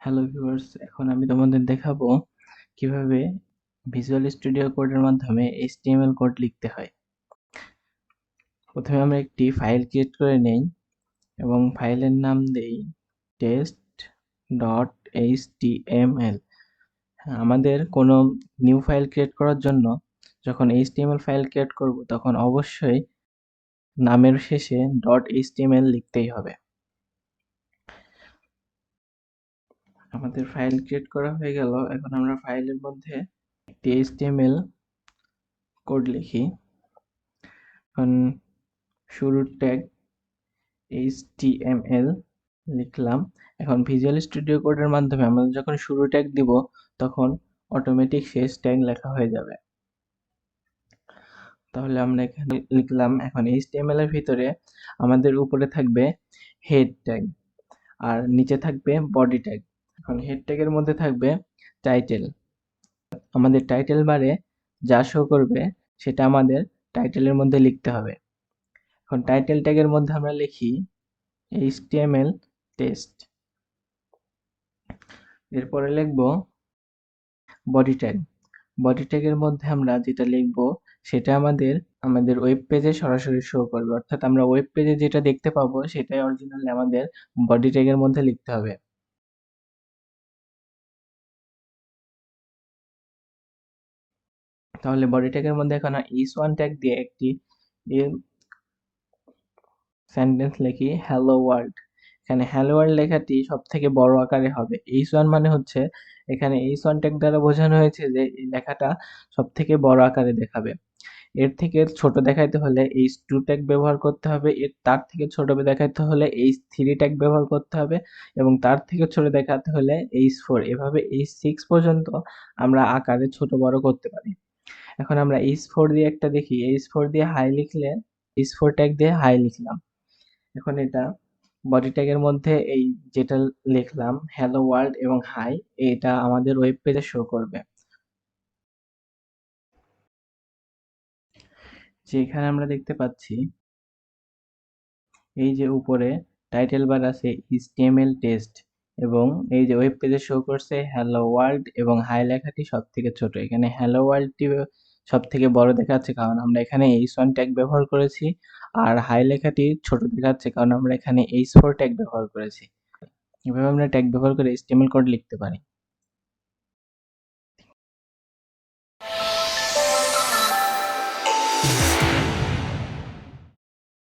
Hello viewers, এখন আমি তোমাদের দেখাবো কিভাবে ভিজুয়াল স্টুডিও কোডের মাধ্যমে HTML কোড লিখতে হয়। প্রথমে আমরা একটি ফাইল ক্রিয়েট করে নেই এবং ফাইলের নাম দেই test.html। আমাদের কোনো নিউ ফাইল ক্রিয়েট করার জন্য যখন HTML ফাইল ক্রিয়েট করব তখন অবশ্যই নামের শেষে .html লিখতেই হবে। আমাদের ফাইল ক্রিয়েট করা হয়ে গেল। এখন আমরা ফাইলের মধ্যে একটি HTML কোড লিখি। এখন শুরুর ট্যাগ HTML লিখলাম। এখন ভিজুয়াল স্টুডিও কোডের মাধ্যমে আমরা যখন শুরু ট্যাগ দিব তখন অটোমেটিক শেষ ট্যাগ লেখা হয়ে যাবে। তাহলে আমরা এখানে লিখলাম। এখন HTML এর ভিতরে আমাদের উপরে থাকবে হেড ট্যাগ আর নিচে থাকবে বডি ট্যাগ। এখন হেড ট্যাগের মধ্যে থাকবে টাইটেল। আমাদের টাইটেল বারে যা শো করবে সেটা আমাদের টাইটেলের মধ্যে লিখতে হবে। এখন টাইটেল ট্যাগের মধ্যে আমরা লিখি HTML টেস্ট। এরপরে লিখব বডি ট্যাগ। বডি ট্যাগের মধ্যে আমরা যেটা লিখব সেটা আমাদের ওয়েব পেজে সরাসরি শো করবে, অর্থাৎ আমরা ওয়েব পেজে যেটা দেখতে পাবো সেটাই অরিজিনালি আমাদের বডি ট্যাগের মধ্যে লিখতে হবে। তাহলে বডি ট্যাগের মধ্যে এখন h1 ট্যাগ দিয়ে একটি সেন্টেন্স লিখি হ্যালো ওয়ার্ল্ড। এখানে হ্যালো ওয়ার্ল্ড লেখাটি সব থেকে বড় আকারে হবে। h1 মানে হচ্ছে এখানে h1 ট্যাগ দ্বারা বোঝানো হয়েছে যে এই লেখাটা সব থেকে বড় আকারে দেখাবে। এর থেকে ছোট দেখাইতে হলে h2 ট্যাগ ব্যবহার করতে হবে, তার থেকে ছোট দেখাইতে হলে h3 ট্যাগ ব্যবহার করতে হবে এবং তার থেকে ছোট দেখাতে হলে h4, এভাবে h6 পর্যন্ত আমরা আকারে ছোট বড় করতে পারি। এখন আমরা h4 দিয়ে একটা দেখি, h4 দিয়ে হাই লিখলে h4 ট্যাগ দিয়ে হাই লিখলাম। এখন এটা বডি ট্যাগের মধ্যে এই যেটা লিখলাম হ্যালো ওয়ার্ল্ড এবং হাই, এটা আমাদের ওয়েব পেজে শো করবে। যেখানে আমরা দেখতে পাচ্ছি এই যে উপরে টাইটেল বার আছে HTML টেস্ট এবং এই যে ওয়েব পেজে শো করছে হ্যালো ওয়ার্ল্ড এবং হাই লেখাটি সব থেকে ছোট। এখানে হ্যালো ওয়ার্ল্ডটি সব থেকে বড় দেখাচ্ছে কারণ আমরা এখানে h1 ট্যাগ ব্যবহার করেছি, আর হাই লেখাটি ছোট দেখাচ্ছে কারণ আমরা এখানে h4 ট্যাগ ব্যবহার করেছি। এভাবে আমরা ট্যাগ ব্যবহার করে HTML কোড লিখতে পারি।